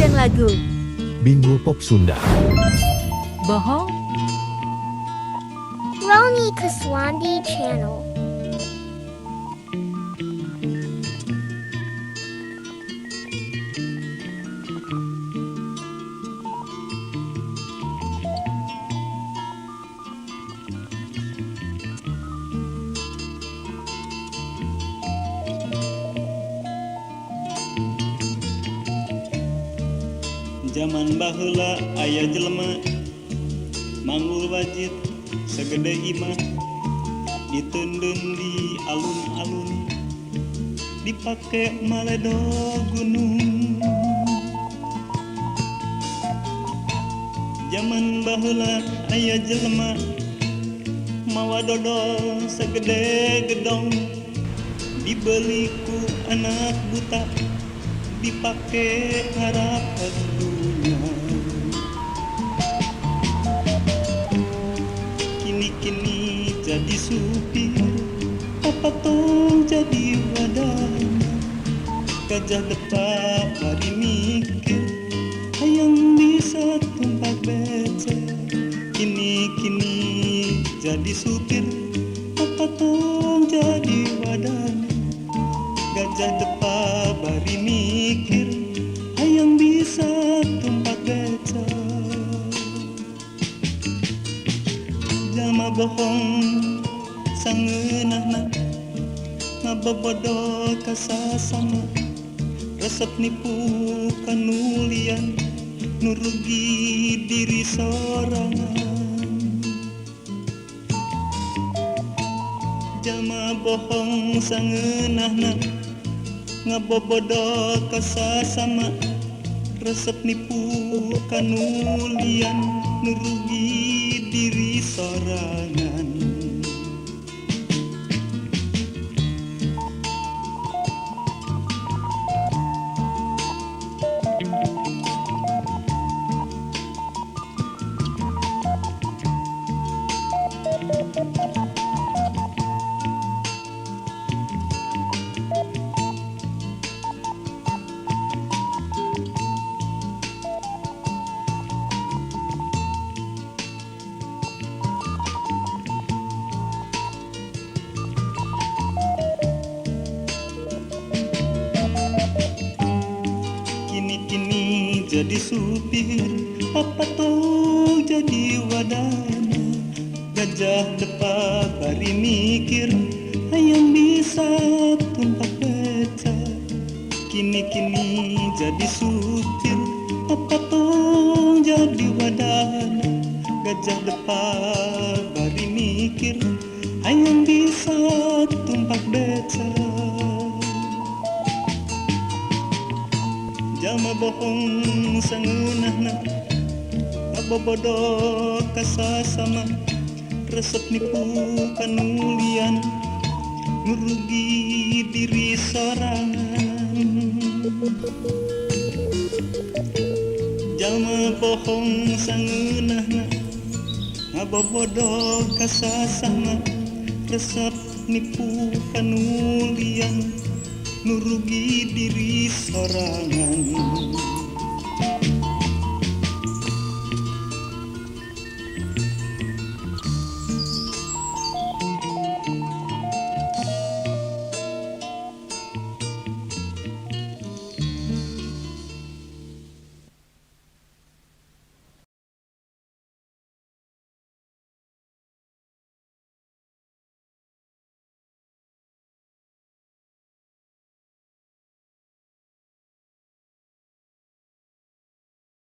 Lajang lagu. Bingo Pop Sunda. Bohong. Roni Kaswandi Channel. Zaman baheula aya jelema manggul wajib segede imah, diteundeun di alun-alun, dipake maledo gunung. Zaman baheula aya jelema mawa dodol segede gedong, dibeli ku anak buta, dipake harap dunia. Kini-kini jadi supir, apa tong jadi wadana. Gajah depan bari mikir, hayang bisa tumpak becek. Kini-kini jadi supir, apa tong jadi wadana. Gajah depan bari mikir, hayang bisa tumpak beca. Jalma bohong sangeunahna, ngabobodo ka sasama, resep nipu kanulian, nurugi diri sorangan. Jalma bohong sangeunahna, ngabobodo ka sasama, resep nipu kanulian, nurugi diri sorangan. Kini-kini jadi supir, apa tuh jadi wadana. Gajah depan bari mikir, hayang bisa tumpak beca. Kini-kini jadi supir, apa tuh jadi wadana. Gajah depan bari mikir, hayang bisa tumpak beca. Jalma bohong sangeunahna, ngabobodo ka sasama, resep nipu kanulian, nurugi diri sorangan. Jalma bohong sangeunahna, ngabobodo ka sasama, resep nipu kanulian, nurugi diri sorangan.